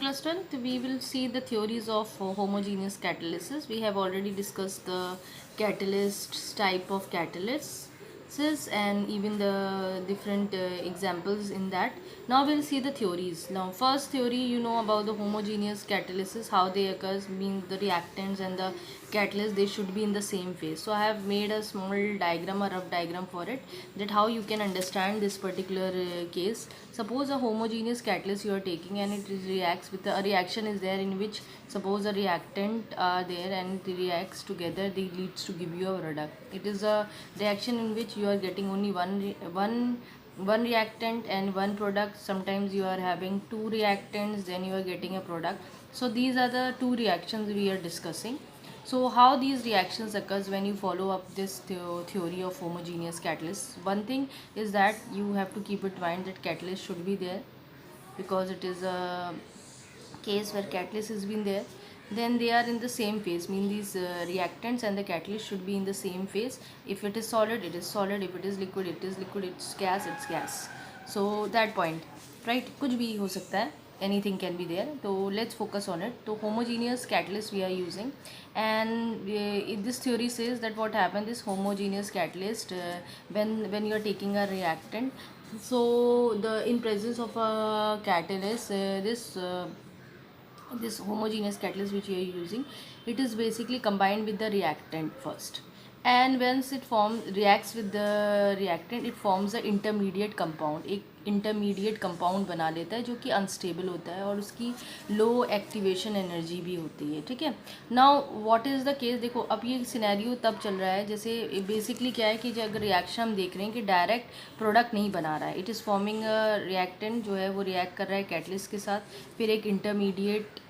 class 12th, we will see the theories of homogeneous catalysis. We have already discussed the catalysts, type of catalysts, and even the different examples in that. Now we'll see the theories. Now, first theory, you know about the homogeneous catalysis, how they occurs, mean the reactants and the catalyst, they should be in the same phase. So I have made a small diagram, a rough diagram for it, that how you can understand this particular case. Suppose a homogeneous catalyst you are taking and it reacts with a reaction is there in which suppose a reactant are there and it reacts together, they leads to give you a product. It is a reaction in which you are getting only one reactant and one product. Sometimes you are having two reactants, then you are getting a product. So these are the two reactions we are discussing. So how these reactions occurs when you follow up this theory of homogeneous catalysts. One thing is that you have to keep in mind that catalyst should be there, because it is a case where catalyst has been there, then they are in the same phase, mean these reactants and the catalyst should be in the same phase. If it is solid, it is solid. If it is liquid, it is liquid. It's gas, it's gas. So that point, right? कुछ भी हो सकता है, anything can be there. So let's focus on it. So homogeneous catalyst we are using, and this theory says that what happened, this homogeneous catalyst, when you are taking a reactant, so the in presence of a catalyst, this homogeneous catalyst which you are using, it is basically combined with the reactant first, and once it reacts with the reactant, it forms a intermediate compound. एक intermediate compound बना लेता है जो कि unstable होता है और उसकी लो एक्टिवेशन एनर्जी भी होती है. ठीक है. Now what is the case, देखो अब ये सिनेरियो तब चल रहा है जैसे बेसिकली क्या है कि जो अगर रिएक्शन हम देख रहे हैं कि डायरेक्ट प्रोडक्ट नहीं बना रहा है, इट इज़ फॉर्मिंग रिएक्टेंट जो है वो रिएक्ट कर रहा है कैटलिस्ट के साथ, फिर एक इंटरमीडिएट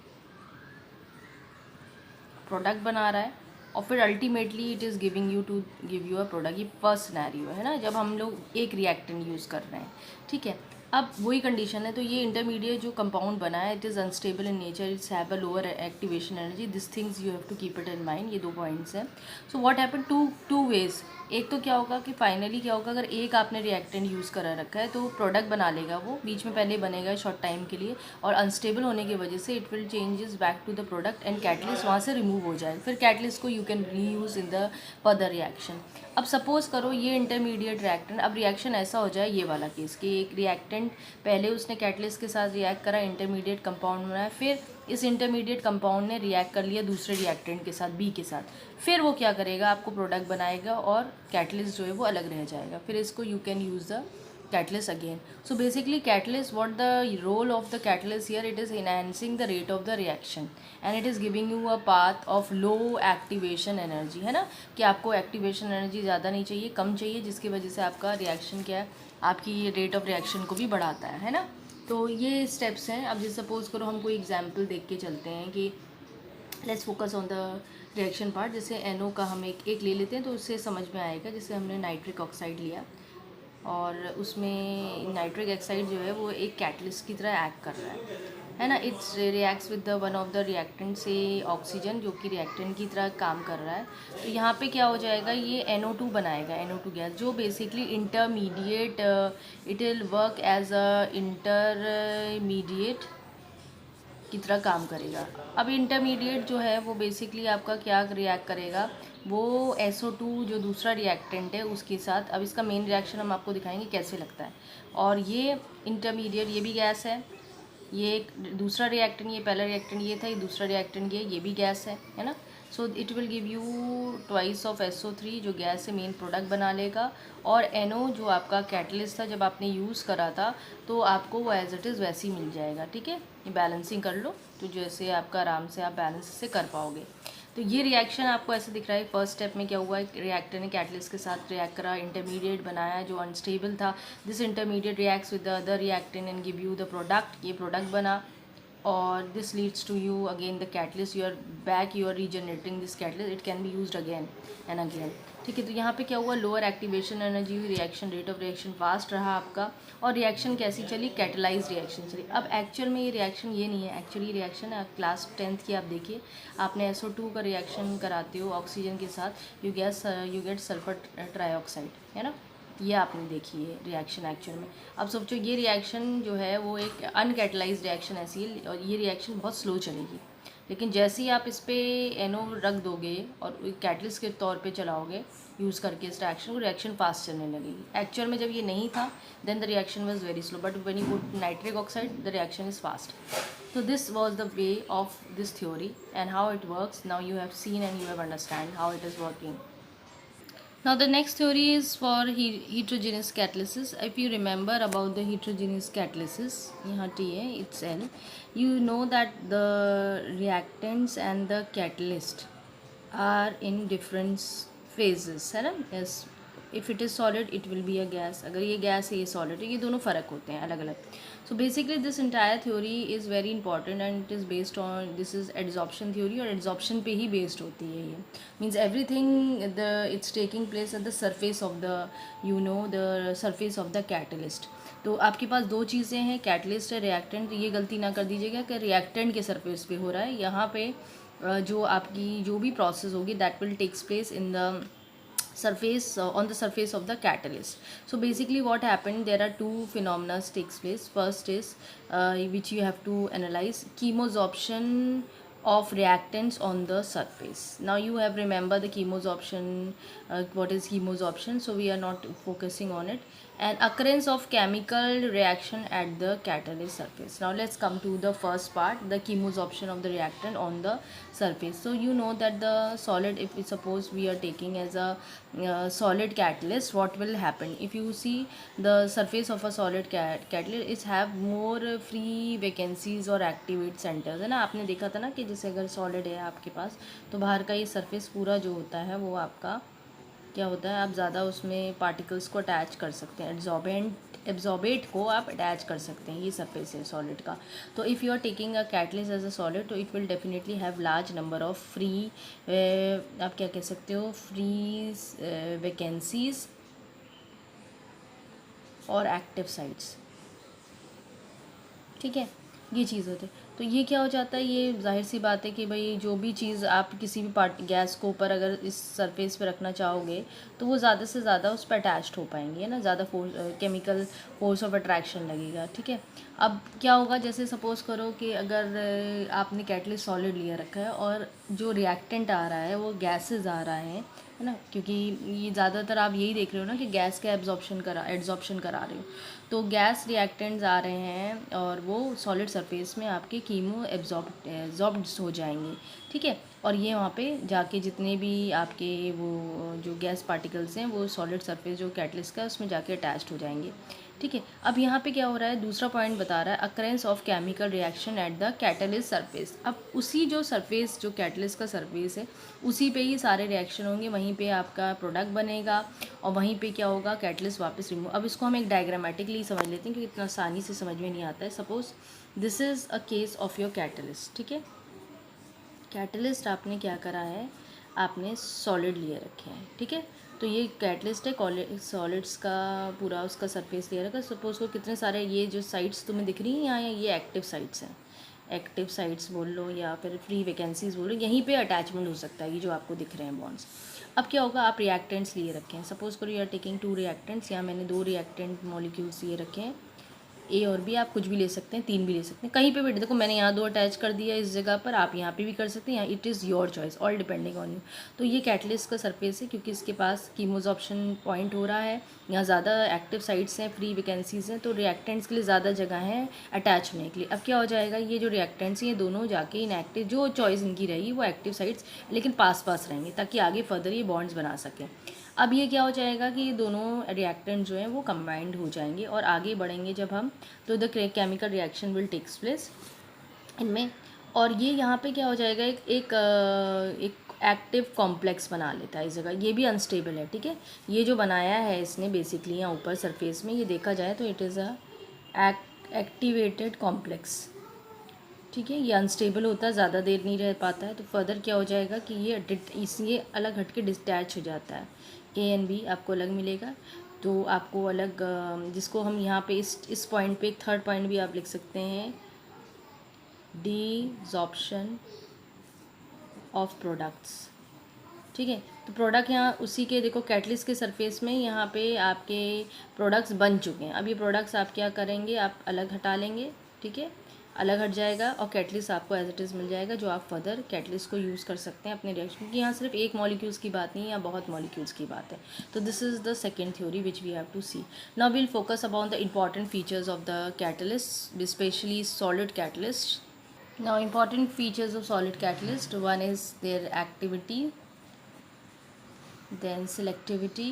प्रोडक्ट बना रहा है और फिर ultimately it is giving you to give you a product. ये फर्स्ट सिनेरियो है ना, जब हम लोग एक रिएक्टेंट यूज़ कर रहे हैं. ठीक है. अब वही कंडीशन है. तो ये इंटरमीडिएट जो कंपाउंड बना है, it is unstable in nature, it's have a lower activation energy. This things you have to keep it in mind. ये दो पॉइंट्स हैं. So what happen, two ways. एक तो क्या होगा कि फाइनली क्या होगा, अगर एक आपने रिएक्टेंट यूज़ करा रखा है तो प्रोडक्ट बना लेगा, वो बीच में पहले बनेगा शॉर्ट टाइम के लिए, और अनस्टेबल होने की वजह से it will changes back to the product and catalyst वहाँ से रिमूव हो जाए. फिर कैटलिस्ट को you can reuse in the further reaction. अब सपोज़ करो ये इंटरमीडिएट रिएक्टेंट, अब रिएक्शन ऐसा हो जाए, ये वाला केस कि एक रिएक्टेंट पहले उसने कैटलिस्ट के साथ रिएक्ट करा, इंटरमीडिएट कंपाउंड बनाया, फिर इस इंटरमीडिएट कंपाउंड ने रिएक्ट कर लिया दूसरे रिएक्टेंट के साथ, बी के साथ. फिर वो क्या करेगा, आपको प्रोडक्ट बनाएगा और कैटलिस्ट जो है वो अलग रह जाएगा. फिर इसको you can use the catalyst again. So basically catalyst, what the role of the catalyst here, it is enhancing the rate of the reaction and it is giving you a path of low activation energy, है ना, कि आपको activation energy ज़्यादा नहीं चाहिए, कम चाहिए, जिसकी वजह से आपका रिएक्शन क्या है, आपकी ये रेट ऑफ रिएक्शन को भी बढ़ाता है ना. तो ये स्टेप्स हैं. अब जैसे सपोज़ करो हम कोई एग्जाम्पल देख के चलते हैं कि let's focus on the reaction part. जैसे NO का हम एक ले लेते हैं तो उससे समझ में आएगा. जैसे हमने नाइट्रिक ऑक्साइड लिया और उसमें नाइट्रिक ऑक्साइड जो है वो एक कैटलिस्ट की तरह एक्ट कर रहा है ना. It's reacts with the one of the reactant से ऑक्सीजन, जो कि रिएक्टेंट की तरह काम कर रहा है. तो यहाँ पे क्या हो जाएगा, ये NO2 बनाएगा, NO2 गैस, जो basically intermediate, it will work as a intermediate की तरह काम करेगा. अब इंटरमीडिएट जो है वो बेसिकली आपका क्या रिएक्ट करेगा, वो SO2 जो दूसरा रिएक्टेंट है उसके साथ. अब इसका मेन रिएक्शन हम आपको दिखाएंगे कैसे लगता है. और ये इंटरमीडिएट, ये भी गैस है, ये एक दूसरा रिएक्टेंट, ये पहला रिएक्टेंट ये था, ये दूसरा रिएक्टेंट ये भी गैस है ना. So it will give you twice of SO3 जो गैस से मेन प्रोडक्ट बना लेगा, और NO जो आपका कैटलिस्ट था जब आपने यूज़ करा था तो आपको वो एज इट इज़ वैसे ही मिल जाएगा. ठीक है. ये बैलेंसिंग कर लो तो जैसे आपका आराम से आप बैलेंस से कर पाओगे. तो ये रिएक्शन आपको ऐसे दिख रहा है. फर्स्ट स्टेप में क्या हुआ, रिएक्टर ने कैटलिस्ट के साथ रिएक्ट करा, इंटरमीडिएट बनाया जो अनस्टेबल था. This intermediate reacts with the other reactant and give you the product. ये प्रोडक्ट बना, और this leads to you again the catalyst. You are regenerating this catalyst, it can be used again and again. ठीक है. तो यहाँ पे क्या हुआ, लोअर एक्टिवेशन एनर्जी हुई, reaction rate of reaction fast रहा आपका, और रिएक्शन कैसी चली, कैटलाइज रिएक्शन चली. अब एक्चुअल में ये रिएक्शन ये नहीं है, एक्चुअली रिएक्शन क्लास 10th की आप देखिए, आपने SO2 का रिएक्शन कराते हो ऑक्सीजन के साथ, यू गेट सल्फर ट्राईऑक्साइड, है ना. ये आपने देखी है रिएक्शन एक्चुअल में। अब सोचो ये रिएक्शन जो है वो एक अनकैटलाइज्ड रिएक्शन ऐसी है और ये रिएक्शन बहुत स्लो चलेगी, लेकिन जैसे ही आप इस पर एनो रख दोगे और कैटलिस्ट के तौर पे चलाओगे यूज़ करके इस रिएक्शन को, रिएक्शन फास्ट चलने लगेगी। एक्चुअल में जब ये नहीं था then the reaction was very slow, but when you put nitric oxide the reaction is fast. So this was the way of this theory and how it works. Now you have seen and you have understand how it is working. Now the next theory is for heterogeneous catalysis. If you remember about the heterogeneous catalysis, यहाँ T है, it's L. You know that the reactants and the catalyst are in different phases, है ना? Yes. If it is solid, it will be a gas. अगर ये gas है, ये solid है, ये दोनों फ़र्क होते हैं अलग अलग. So basically this entire theory is very important and it is based on, this is adsorption theory और adsorption पे ही based होती है ये. Means everything it's taking place at the surface of the the surface of the catalyst. तो आपके पास दो चीज़ें हैं, कैटलिस्ट है, रिएक्टेंट. ये गलती ना कर दीजिएगा कि रिएक्टेंट के सरफेस पे हो रहा है. यहाँ पे जो आपकी जो भी प्रोसेस होगी that will takes place in the surface on the surface of the catalyst. So basically what happened, there are two phenomena takes place. First is which you have to analyze, chemosorption of reactants on the surface. Now you have remember the chemosorption, what is chemosorption, so we are not focusing on it. And occurrence of chemical reaction at the catalyst surface. Now let's come to the first part, the chemosorption of the reactant on the surface. So you know that the solid, if we suppose we are taking as a solid catalyst, what will happen? If you see the surface of a solid catalyst, it have more free vacancies और activate centers, है ना? आपने देखा था ना कि जैसे अगर solid है आपके पास तो बाहर का ये surface पूरा जो होता है वो आपका क्या होता है, आप ज़्यादा उसमें पार्टिकल्स को अटैच कर सकते हैं, एब्जॉर्बेट को आप अटैच कर सकते हैं, ये सरफेस है सॉलिड का. तो if you are taking a catalyst as a solid तो it will definitely have large number of free, आप क्या कह सकते हो, फ्री वैकेंसीज और एक्टिव साइट्स. ठीक है, ये चीज़ होती है. तो ये क्या हो जाता है, ये जाहिर सी बात है कि भाई जो भी चीज़ आप किसी भी गैस को ऊपर अगर इस सरफेस पे रखना चाहोगे तो वो ज़्यादा से ज़्यादा उस पर अटैच्ड हो पाएंगे, है ना, ज़्यादा केमिकल फोर्स ऑफ अट्रैक्शन लगेगा. ठीक है, अब क्या होगा, जैसे सपोज़ करो कि अगर आपने कैटलिस्ट सॉलिड लिया रखा है और जो रिएक्टेंट आ रहा है वो गैसेज आ रहा है ना, क्योंकि ये ज़्यादातर आप यही देख रहे हो ना कि गैस का एड्जॉर्प्शन करा रहे हो. तो गैस रिएक्टेंट्स आ रहे हैं और वो सॉलिड सरफेस में आपके कीमो एब्जॉर्ब्ड हो जाएंगे. ठीक है, और ये वहाँ पे जाके जितने भी आपके वो जो गैस पार्टिकल्स हैं वो सॉलिड सरफेस जो कैटलिस्ट का उसमें जाके अटैच्ड हो जाएंगे. ठीक है, अब यहाँ पे क्या हो रहा है, दूसरा पॉइंट बता रहा है occurrence of chemical reaction at the catalyst surface. अब उसी जो सरफेस जो कैटलिस्ट का सरफेस है उसी पे ही सारे रिएक्शन होंगे, वहीं पे आपका प्रोडक्ट बनेगा और वहीं पे क्या होगा, कैटलिस्ट वापस रिमूव. अब इसको हम एक डायग्रामेटिकली समझ लेते हैं क्योंकि इतना आसानी से समझ में नहीं आता है. Suppose this is a case of your catalyst. ठीक है, कैटलिस्ट आपने क्या करा है, आपने सॉलिड लिए रखे हैं. ठीक है, तो ये कैटलिस्ट है, सॉलिड्स का पूरा उसका सरफेस ले रखा है. सपोज को कितने सारे ये जो साइट्स तुम्हें दिख रही हैं यहाँ, ये एक्टिव साइट्स हैं, एक्टिव साइट्स बोल लो या फिर फ्री वैकेंसीज बोल लो, यहीं पे अटैचमेंट हो सकता है, ये जो आपको दिख रहे हैं बॉन्ड्स. अब क्या होगा, आप रिएक्टेंट्स लिए रखे हैं, सपोज करो यू आर टेकिंग 2 रिएक्टेंट्स, यहाँ मैंने 2 रिएक्टेंट मॉलिक्यूल्स लिए रखे हैं, ए और बी. आप कुछ भी ले सकते हैं, 3 भी ले सकते हैं, कहीं पे भी. देखो मैंने यहाँ 2 अटैच कर दिया इस जगह पर, आप यहाँ पे भी कर सकते हैं, यहाँ it is your choice, all depending on you. तो ये कैटलिस्ट का सरफेस है क्योंकि इसके पास कीमोजॉर्प्शन पॉइंट हो रहा है, यहाँ ज़्यादा एक्टिव साइट्स हैं, फ्री वैकेंसीज हैं, तो रिएक्टेंट्स के लिए ज़्यादा जगह है अटैच होने के लिए. अब क्या हो जाएगा, ये जो रिएक्टेंट्स हैं ये दोनों जाके इनएक्टिव, जो चॉइस इनकी रहेगी वो एक्टिव साइट्स लेकिन पास रहेंगे ताकि आगे फर्दर ये बॉन्ड्स बना सकें. अब ये क्या हो जाएगा कि ये दोनों रिएक्टेंट जो हैं वो कंबाइंड हो जाएंगे और आगे बढ़ेंगे जब हम, तो the chemical reaction will takes place इनमें. और ये यहाँ पे क्या हो जाएगा, एक एक्टिव कॉम्प्लेक्स बना लेता है इस जगह, ये भी अनस्टेबल है. ठीक है, ये जो बनाया है इसने बेसिकली यहाँ ऊपर सरफेस में, ये देखा जाए तो it is a activated complex. ठीक है, ये अनस्टेबल होता है, ज़्यादा देर नहीं रह पाता है, तो फर्दर क्या हो जाएगा कि ये अलग हट के डिटैच हो जाता है. ए एंड बी आपको अलग मिलेगा, तो आपको अलग, जिसको हम यहाँ पे इस पॉइंट पे एक थर्ड पॉइंट भी आप लिख सकते हैं, डिसॉर्प्शन ऑफ प्रोडक्ट्स. ठीक है। तो प्रोडक्ट यहाँ उसी के देखो कैटलिस्ट के सरफेस में यहाँ पे आपके प्रोडक्ट्स बन चुके हैं। अब ये प्रोडक्ट्स आप क्या करेंगे, आप अलग हटा लेंगे, ठीक है, अलग हट जाएगा और कैटलिस्ट आपको एज इट इज़ मिल जाएगा, जो आप फर्दर कैटलिस्ट को यूज़ कर सकते हैं अपने रिएक्शन, क्योंकि यहाँ सिर्फ एक मॉलिक्यूल्स की बात नहीं है, यहाँ बहुत मॉलिक्यूल्स की बात है। तो this is the second theory which we have to see. Now will focus about the important features of the catalyst, specially solid catalyst. Now important features of solid catalyst, one is their activity, then selectivity,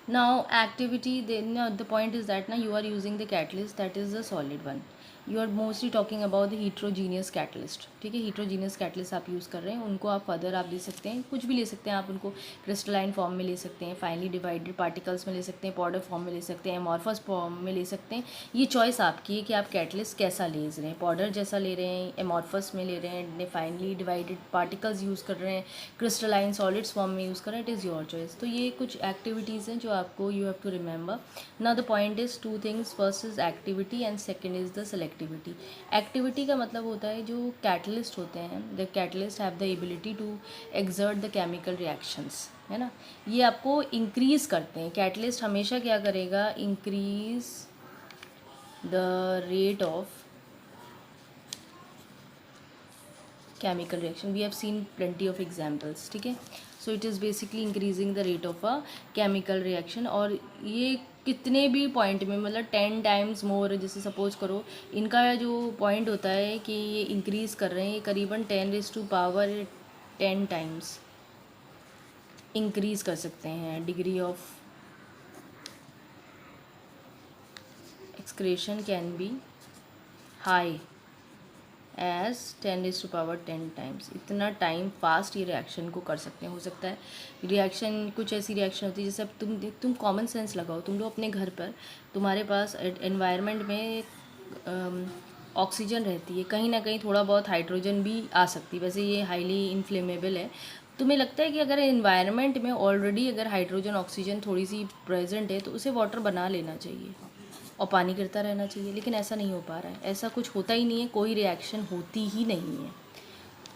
now activity, then the point is that now you are using the catalyst that is the solid one. You are mostly talking about the heterogeneous catalyst, ठीक है, हीट्रोजीनियस catalyst आप use कर रहे हैं, उनको आप further आप ले सकते हैं, कुछ भी ले सकते हैं आप, उनको क्रिस्टलाइन फॉर्म में ले सकते हैं, फाइनली डिवाइडेड पार्टिकल्स में ले सकते हैं, पाउडर फॉर्म में ले सकते हैं, एमॉर्फस फॉर्म में ले सकते हैं। ये चॉइस आपकी है कि आप कैटलिस्ट कैसा ले रहे हैं, पाउडर जैसा ले रहे हैं, एमॉर्फस में ले रहे हैं, फाइनली डिवाइडेड पार्टिकल्स यूज़ कर रहे हैं, क्रिस्टलाइन सॉलिड्स फॉर्म में यूज़ कर रहे हैं, इट इज़ योर चॉइस। तो ये कुछ एक्टिविटीज़ हैं जो आपको you have to remember. Now the point is two things, first is activity and second is the selectivity. Activity का मतलब होता है जो कैटलिस्ट होते हैं, the catalyst have the ability to exert the chemical reactions, है ना, ये आपको इंक्रीज़ करते हैं। कैटलिस्ट हमेशा क्या करेगा, increase the rate of chemical reaction. We have seen plenty of examples, ठीक है। So it is basically increasing the rate of a chemical reaction, और ये कितने भी पॉइंट में, मतलब 10 टाइम्स मोर, जैसे सपोज करो इनका जो पॉइंट होता है कि ये इंक्रीज़ कर रहे हैं, ये करीबन 10⁻10 टाइम्स इंक्रीज़ कर सकते हैं degree of excretion can be high as 10⁻10 times. इतना टाइम फास्ट ये रिएक्शन को कर सकते हैं। हो सकता है रिएक्शन, कुछ ऐसी रिएक्शन होती है जैसे अब तुम कॉमन सेंस लगाओ, तुम लोग अपने घर पर, तुम्हारे पास एनवायरनमेंट में ऑक्सीजन रहती है, कहीं ना कहीं थोड़ा बहुत हाइड्रोजन भी आ सकती है, वैसे ये हाईली इन्फ्लेमेबल है। तुम्हें लगता है कि अगर एनवायरनमेंट में ऑलरेडी अगर हाइड्रोजन ऑक्सीजन थोड़ी सी प्रेजेंट है तो उसे वाटर बना लेना चाहिए और पानी गिरता रहना चाहिए, लेकिन ऐसा नहीं हो पा रहा है, ऐसा कुछ होता ही नहीं है, कोई रिएक्शन होती ही नहीं है।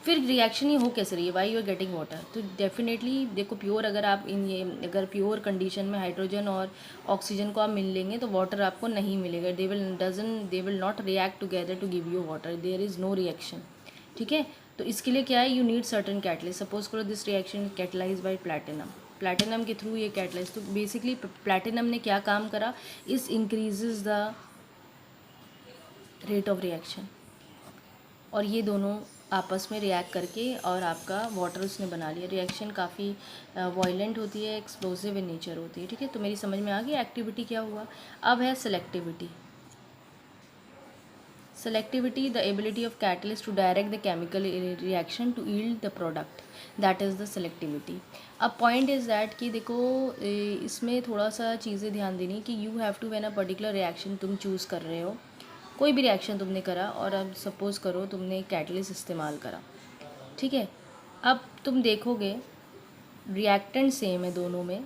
फिर रिएक्शन ही हो कैसे रही है, why you are getting water. तो डेफिनेटली देखो, प्योर अगर आप अगर प्योर कंडीशन में हाइड्रोजन और ऑक्सीजन को आप मिल लेंगे तो वाटर आपको नहीं मिलेगा, they will not react together to give you water, there is no reaction, ठीक है। तो इसके लिए क्या है, you need certain catalyst. Suppose करो this reaction catalyse by platinum के थ्रू ये कैटलाइज, तो बेसिकली प्लैटिनम ने क्या काम करा, इस increases the rate of reaction, और ये दोनों आपस में रिएक्ट करके और आपका वाटर उसने बना लिया। रिएक्शन काफ़ी वायलेंट होती है, एक्सप्लोसिव इन नेचर होती है, ठीक है। तो मेरी समझ में आ गई एक्टिविटी क्या हुआ। अब है selectivity. Selectivity, the ability of catalyst to direct the chemical reaction to yield the product, that is the selectivity. अब point is that कि देखो इसमें थोड़ा सा चीज़ें ध्यान देनी कि you have to, when a particular reaction तुम चूज़ कर रहे हो, कोई भी रिएक्शन तुमने करा और अब सपोज़ करो तुमने कैटलिस्ट इस्तेमाल करा, ठीक है। अब तुम देखोगे रिएक्टेंट सेम है दोनों में,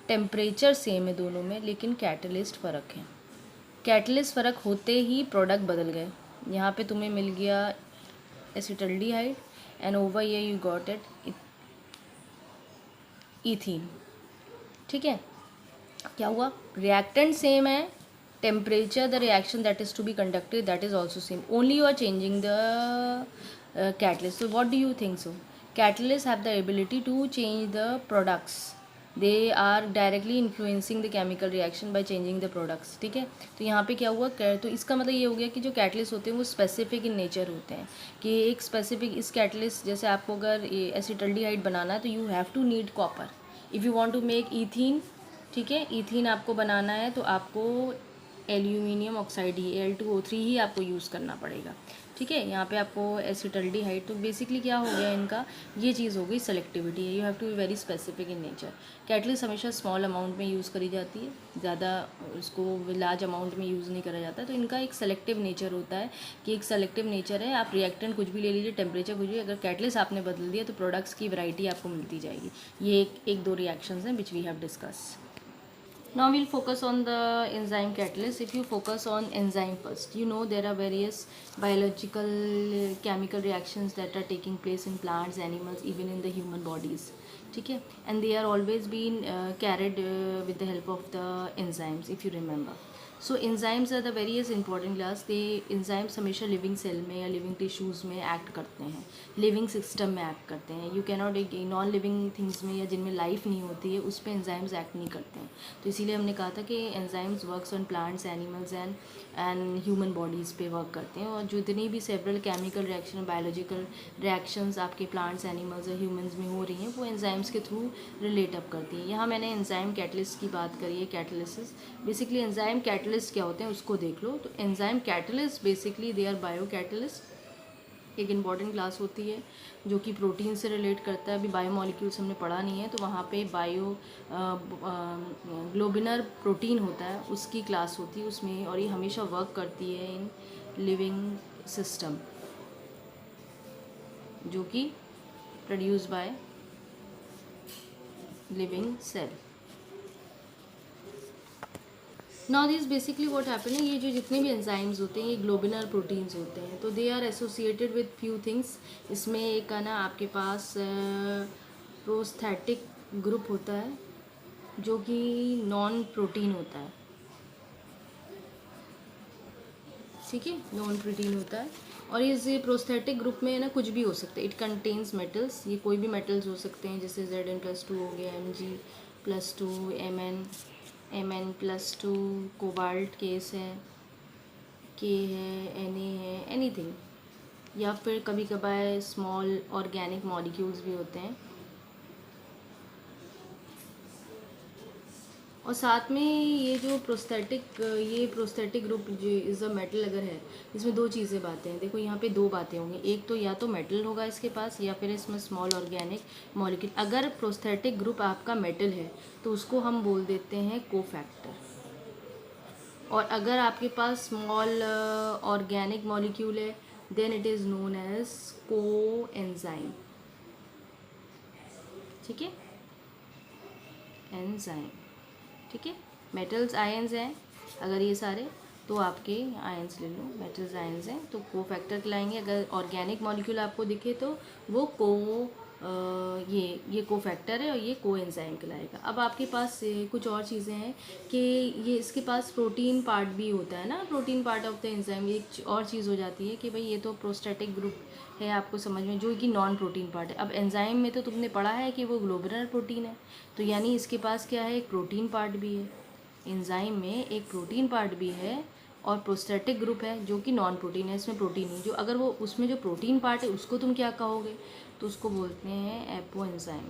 टेम्परेचर सेम है दोनों में, लेकिन कैटलिस्ट फ़र्क है। कैटलिस्ट फ़र्क होते ही प्रोडक्ट बदल गए। यहाँ पे तुम्हें मिल गया एसिटल्डिहाइड एंड ओवर ये यू गॉट इट ईथीन, ठीक है। क्या हुआ, रिएक्टेंट सेम है, temperature the reaction that is to be conducted that is also same, only you are changing the catalyst. So what do you think so, catalyst have the ability to change the products, they are directly influencing the chemical reaction by changing the products, ठीक है। तो यहाँ पे क्या हुआ, तो इसका मतलब ये हो गया कि जो कैटलिस्ट होते हैं वो स्पेसिफिक इन नेचर होते हैं, कि एक स्पेसिफिक इस कैटलिस्ट, जैसे आपको अगर एसिटल्डिहाइड बनाना है तो you have to need copper. If you want to make ethene, ठीक है, ईथीन आपको बनाना है तो आपको एल्यूमिनियम ऑक्साइड ही Al2O3 ही आपको यूज़ करना पड़ेगा, ठीक है। यहाँ पे आपको एसिटल्डिहाइड, तो बेसिकली क्या हो गया इनका, ये चीज़ हो गई सेलेक्टिविटी है, you have to be very specific in nature. Catalyst हमेशा स्मॉल अमाउंट में यूज़ करी जाती है, ज़्यादा उसको लार्ज अमाउंट में यूज़ नहीं करा जाता, तो इनका एक सेलेक्टिव नेचर होता है कि एक सेलेक्टिव नेचर है। आप रिएक्टेंट कुछ भी ले लीजिए, टेम्परेचर कुछ भी, अगर कैटलिस्ट आपने बदल दिया तो प्रोडक्ट्स की वैरायटी आपको मिलती जाएगी। ये एक दो रिएक्शंस हैं which we have discuss. Now we'll focus on the enzyme catalyst. If you focus on enzyme first, you know there are various biological chemical reactions that are taking place in plants, animals, even in the human bodies. ठीक है, and they are always being carried with the help of the enzymes, if you remember. So enzymes are the various important class. They enzymes हमेशा living cell में या living tissues में act करते हैं, living system में act करते हैं. You cannot एक नॉन लिविंग थिंग्स में या जिनमें लाइफ नहीं होती है उस पर एंजाइम्स एक्ट नहीं करते हैं. तो इसीलिए हमने कहा था कि enzymes works on plants, animals and human bodies पे वर्क करते हैं. और जितनी भी several chemical reaction, biological reactions आपके प्लांट्स, एनिमल्स और ह्यूमंस में हो रही हैं वो एंजाइम्स के थ्रू रिलेट अप करती हैं. यहाँ मैंने एंजाइम कैटलिस्ट की बात करी है. कैटलिसिस बेसिकली एंजाइम कैटलिस्ट क्या होते हैं उसको देख लो. तो enzyme catalyst basically they are bio catalyst. एक इम्पॉर्टेंट क्लास होती है जो कि प्रोटीन से रिलेट करता है. अभी बायोमॉलिक्यूल्स हमने पढ़ा नहीं है तो वहाँ पे बायो ग्लोबिनर प्रोटीन होता है, उसकी क्लास होती है उसमें. और ये हमेशा वर्क करती है इन लिविंग सिस्टम जो कि produce by living cell. Now this basically what happen है, ये जो जितने भी एंजाइम्स होते हैं ये ग्लोबिनर प्रोटीन्स होते हैं. तो they are associated with few things. इसमें एक है ना आपके पास प्रोस्थेटिक ग्रुप होता है जो कि नॉन प्रोटीन होता है. ठीक है, नॉन प्रोटीन होता है. और ये प्रोस्थेटिक ग्रुप में ना कुछ भी हो सकता है. It contains metals. ये कोई भी मेटल्स हो सकते हैं जैसे Zn+2 हो गया, Mg+2, Mn+2, कोबाल्ट केस है, के है, Na है, एनीथिंग. या फिर कभी कभार स्मॉल ऑर्गेनिक मॉलिक्यूल्स भी होते हैं. और साथ में ये जो प्रोस्थेटिक ग्रुप जो इज़ अ मेटल अगर है, इसमें दो चीज़ें बातें हैं. देखो यहाँ पे दो बातें होंगी. एक तो या तो मेटल होगा इसके पास या फिर इसमें स्मॉल ऑर्गेनिक मॉलिक्यूल. अगर प्रोस्थेटिक ग्रुप आपका मेटल है तो उसको हम बोल देते हैं कोफैक्टर. और अगर आपके पास स्मॉल ऑर्गेनिक मॉलिक्यूल है then it is known as coenzyme. ठीक है, एंजाइम. ठीक है, मेटल्स आयंस हैं अगर ये सारे तो आपके आयंस ले लो. मेटल्स आयंस हैं तो को फैक्टर कहलाएंगे. अगर ऑर्गेनिक मॉलिक्यूल आपको दिखे तो वो ये को फैक्टर है और ये को एंजाइम कहलाएगा. अब आपके पास कुछ और चीज़ें हैं कि ये इसके पास प्रोटीन पार्ट भी होता है ना, protein part of the enzyme. एक और चीज़ हो जाती है कि भाई ये तो प्रोस्टेटिक ग्रुप है आपको समझ में, जो कि नॉन प्रोटीन पार्ट है. अब एंजाइम में तो तुमने पढ़ा है कि वो ग्लोबुलर प्रोटीन है, तो यानी इसके पास क्या है, एक प्रोटीन पार्ट भी है. एंजाइम में एक प्रोटीन पार्ट भी है और प्रोस्टेटिक ग्रुप है जो कि नॉन प्रोटीन है, इसमें प्रोटीन नहीं. जो अगर वो उसमें जो प्रोटीन पार्ट है उसको तुम क्या कहोगे, तो उसको बोलते हैं एपो एंजाइम.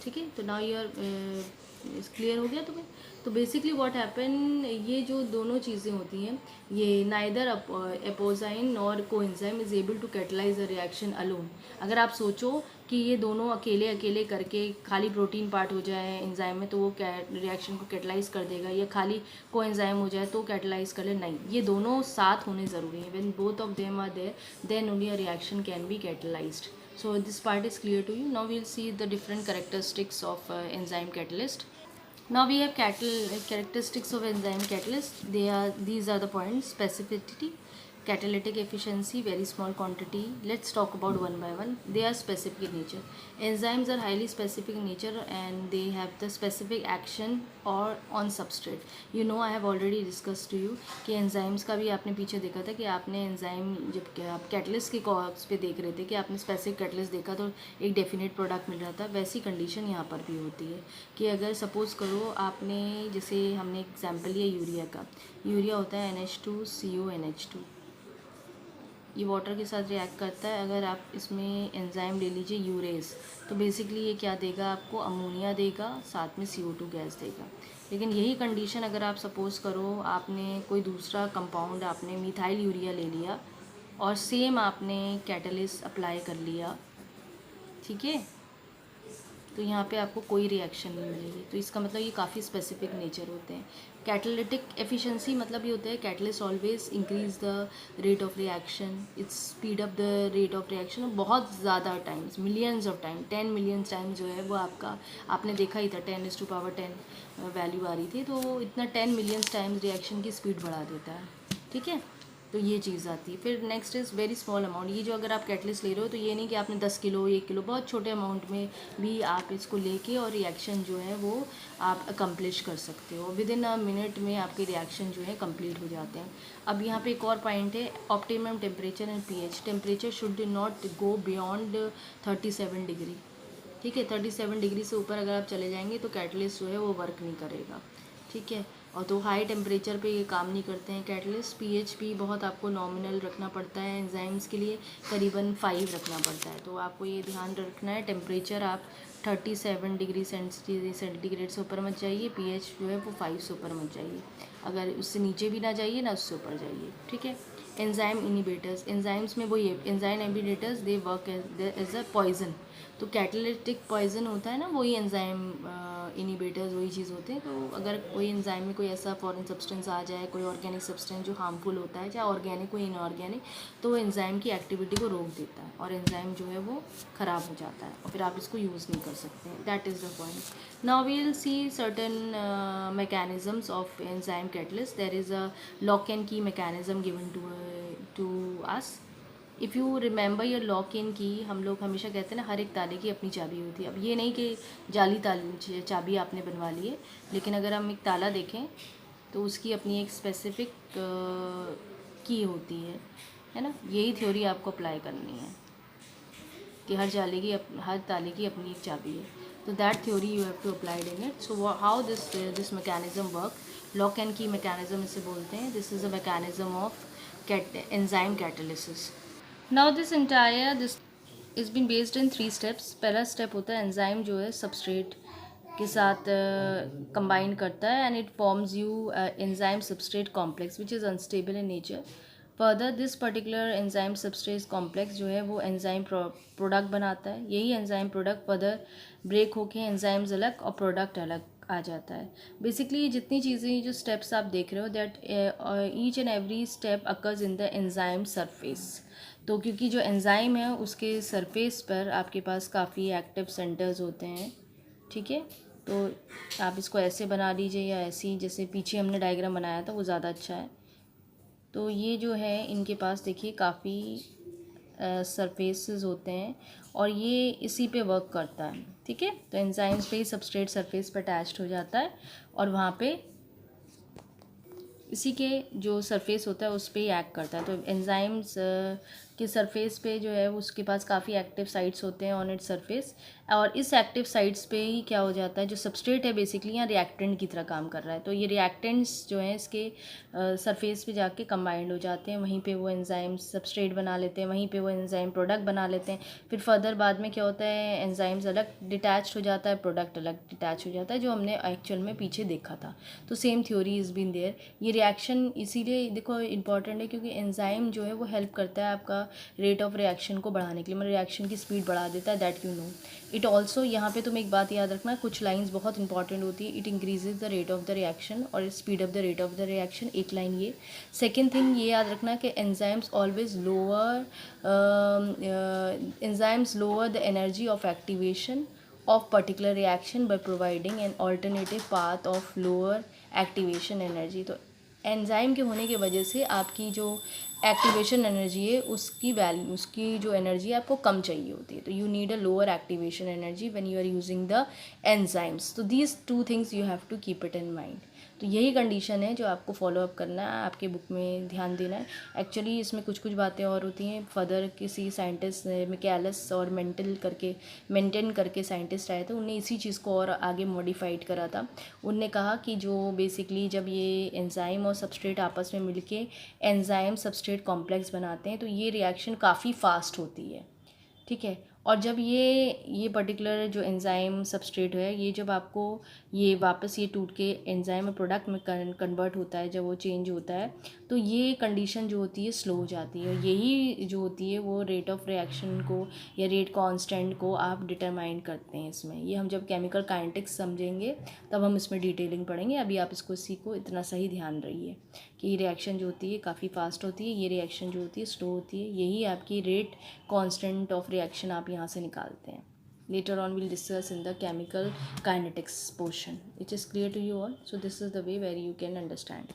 ठीक है, तो नाउ यूर क्लियर हो गया तुम्हें. तो बेसिकली व्हाट हैपन, ये जो दोनों चीज़ें होती हैं ये नाइदर एपोजाइन और coenzyme is able to catalyse a reaction alone. अगर आप सोचो कि ये दोनों अकेले अकेले करके खाली प्रोटीन पार्ट हो जाए एंजाइम में तो वो रिएक्शन को कैटलाइज कर देगा, या खाली कोएंजाइम हो जाए तो कैटलाइज कर ले, नहीं, ये दोनों साथ होने ज़रूरी है. When both of them are there then only a reaction can be catalysed. So this part is clear to you. Now we'll see the different characteristics of enzyme catalyst. Now we have characteristics of enzyme catalyst. These are the points: specificity, catalytic efficiency, very small quantity. Let's talk about one by one. They are specific in nature. Enzymes are highly specific in nature and they have the specific action or on substrate. You know I have already discussed to you कि enzymes का भी आपने पीछे देखा था कि आपने enzyme जब आप कैटलिस्ट के कॉर्स पे देख रहे थे कि आपने स्पेसिफिक कैटलिस्ट देखा तो एक डेफिनेट प्रोडक्ट मिल रहा था. वैसी कंडीशन यहाँ पर भी होती है कि अगर सपोज़ करो आपने, जैसे हमने एग्जाम्पल लिया यूरिया का. यूरिया होता है NH2CONH2. ये वाटर के साथ रिएक्ट करता है. अगर आप इसमें एंजाइम ले लीजिए यूरेस, तो बेसिकली ये क्या देगा आपको, अमोनिया देगा, साथ में CO2 गैस देगा. लेकिन यही कंडीशन अगर आप सपोज़ करो आपने कोई दूसरा कंपाउंड, आपने मिथाइल यूरिया ले लिया और सेम आपने कैटलिस्ट अप्लाई कर लिया, ठीक है, तो यहाँ पे आपको कोई रिएक्शन नहीं मिलेगी। तो इसका मतलब ये काफ़ी स्पेसिफिक नेचर होते हैं। कैटालिटिक एफिशिएंसी मतलब ये होता है catalyst always increase the rate of reaction, its speed up the rate of reaction बहुत ज़्यादा times, millions of time, 10 million times जो है वो आपका, आपने देखा ही था 10⁻10 वैल्यू आ रही थी, तो इतना 10 मिलियंस टाइम्स रिएक्शन की स्पीड बढ़ा देता है। ठीक है, तो ये चीज़ आती है। फिर next is very small amount. ये जो अगर आप कैटलिस्ट ले रहे हो तो ये नहीं कि आपने 10 किलो 1 किलो, बहुत छोटे अमाउंट में भी आप इसको लेके और रिएक्शन जो है वो आप अकम्प्लिश कर सकते हो। विद इन अ मिनट में आपके रिएक्शन जो है कंप्लीट हो जाते हैं। अब यहाँ पे एक और पॉइंट है, optimum temperature and pH. Temperature should not go beyond 37 degree. ठीक है, 37 डिग्री से ऊपर अगर आप चले जाएंगे तो कैटलिस्ट जो है वो वर्क नहीं करेगा। ठीक है, और तो हाई टेम्परेचर पे ये काम नहीं करते हैं कैटलिस्ट। पीएच भी बहुत आपको नॉमिनल रखना पड़ता है एंजाइम्स के लिए, करीबन 5 रखना पड़ता है। तो आपको ये ध्यान रखना है, टेम्परेचर आप 37 डिग्री सेंटीग्रेड से ऊपर मत जाइए, पीएच जो है वो 5 से ऊपर मत जाइए, अगर उससे नीचे भी ना जाइए ना उससे ऊपर जाइए। ठीक है, एंजाइम इनिबिटर्स, एंजाइम्स में वो ये enzyme inhibitors they work as a poison. तो कैटालिटिक पॉइजन होता है ना, वही एंजाइम इनिबिटर्स वही चीज़ होते हैं। तो अगर कोई एंजाइम में कोई ऐसा फॉरेन सब्सटेंस आ जाए, कोई ऑर्गेनिक सब्सटेंस जो हार्मफुल होता है, चाहे ऑर्गेनिक हो इनऑर्गेनिक, तो वो एंजाइम की एक्टिविटी को रोक देता है और एंजाइम जो है वो ख़राब हो जाता है और फिर आप इसको यूज़ नहीं कर सकते। That is the point. Now we will see certain mechanisms of enzyme catalyst. There is a lock and key mechanism given to us. If you remember your lock in की, हम लोग हमेशा कहते हैं ना हर एक ताले की अपनी चाबी होती है। अब ये नहीं कि जाली ताली चाबी आपने बनवा ली है, लेकिन अगर हम एक ताला देखें तो उसकी अपनी एक स्पेसिफिक की होती है ना। यही थ्योरी आपको अप्लाई करनी है कि हर ताले की अपनी एक चाबी है। तो that theory you have to applied in it. So how this mechanism work, lock and key mechanism इसे बोलते हैं। This is a mechanism of enzyme catalysis. Now this is been based in 3 steps. पहला step होता है enzyme जो है substrate के साथ कंबाइन करता है and it forms you enzyme substrate complex which is unstable in nature. Further this particular enzyme substrate complex जो है वो एंजाइम प्रोडक्ट बनाता है। यही एंजाइम प्रोडक्ट फर्दर ब्रेक होके एंजाइम्स अलग और प्रोडक्ट अलग आ जाता है। बेसिकली जितनी चीज़ें जो स्टेप्स आप देख रहे हो that each and every step occurs in the enzyme surface. तो क्योंकि जो एंजाइम है उसके सरफेस पर आपके पास काफ़ी एक्टिव सेंटर्स होते हैं। ठीक है, तो आप इसको ऐसे बना लीजिए या ऐसी, जैसे पीछे हमने डायग्राम बनाया था वो ज़्यादा अच्छा है। तो ये जो है इनके पास देखिए काफ़ी सरफेसेस होते हैं और ये इसी पे वर्क करता है। ठीक है, तो एंजाइम्स पे ही सबस्ट्रेट सरफेस पर अटैच्ड हो जाता है और वहाँ पे इसी के जो सरफेस होता है उस पर ही एक्ट करता है। तो एंजाइम्स के सरफेस पे जो है उसके पास काफ़ी एक्टिव साइट्स होते हैं ऑन इट्स सरफेस, और इस एक्टिव साइट्स पे ही क्या हो जाता है, जो सबस्ट्रेट है बेसिकली यहाँ रिएक्टेंट की तरह काम कर रहा है। तो ये रिएक्टेंट्स जो हैं इसके सरफेस पे जाके कंबाइंड हो जाते हैं, वहीं पे वो एंजाइम्स सबस्ट्रेट बना लेते हैं, वहीं पे वो एंजाइम प्रोडक्ट बना लेते हैं। फिर फर्दर बाद में क्या होता है, एंजाइम्स अलग डिटैच हो जाता है, प्रोडक्ट अलग डिटैच हो जाता है, जो हमने एक्चुअल में पीछे देखा था। तो same theory is been there. ये रिएक्शन इसीलिए देखो इंपॉर्टेंट है क्योंकि एंजाइम जो है वो हेल्प करता है आपका रेट ऑफ रिएक्शन को बढ़ाने के लिए, मतलब रिएक्शन की स्पीड बढ़ा देता है, that you know. It also, यहाँ पे तुम एक बात याद रखना, कुछ लाइंस बहुत इंपॉर्टेंट होती है। It increases the rate of the reaction और speed up the rate of the reaction, एक लाइन ये। सेकेंड थिंग ये याद रखना कि enzymes lower the energy of activation of particular reaction by providing an alternative path of lower activation energy। तो enzyme के होने की वजह से आपकी जो एक्टिवेशन एनर्जी है उसकी जो एनर्जी है आपको कम चाहिए होती है। तो you need a lower activation energy when you are using the enzymes. तो these 2 things you have to keep it in mind. तो यही कंडीशन है जो आपको फॉलो अप करना है, आपके बुक में ध्यान देना है। एक्चुअली इसमें कुछ बातें और होती हैं। फर्दर किसी साइंटिस्ट मिकैलिस और मेंटेन करके साइंटिस्ट आए थे, उनने इसी चीज़ को और आगे मॉडिफाइड करा था। उनने कहा कि जो बेसिकली जब ये एंजाइम और सबस्ट्रेट आपस में मिलके एंजाइम सबस्ट्रेट कॉम्प्लेक्स बनाते हैं तो ये रिएक्शन काफ़ी फास्ट होती है। ठीक है, और जब ये पर्टिकुलर जो एंजाइम सबस्ट्रेट है, ये जब आपको ये वापस ये टूट के एंजाइम में प्रोडक्ट में कन्वर्ट होता है, जब वो चेंज होता है, तो ये कंडीशन जो होती है स्लो हो जाती है। यही जो होती है वो रेट ऑफ रिएक्शन को या रेट कांस्टेंट को आप डिटरमाइन करते हैं इसमें। ये हम जब केमिकल काइनेटिक्स समझेंगे तब हम इसमें डिटेलिंग पढ़ेंगे। अभी आप इसको सीखो, इतना सही ध्यान रहिए कि रिएक्शन जो होती है काफ़ी फास्ट होती है, ये रिएक्शन जो होती है स्लो होती है। यही आपकी रेट कांस्टेंट ऑफ रिएक्शन आप यहाँ से निकालते हैं। Later on we'll discuss in the chemical kinetics portion. It is clear to you all? So this is the way where you can understand.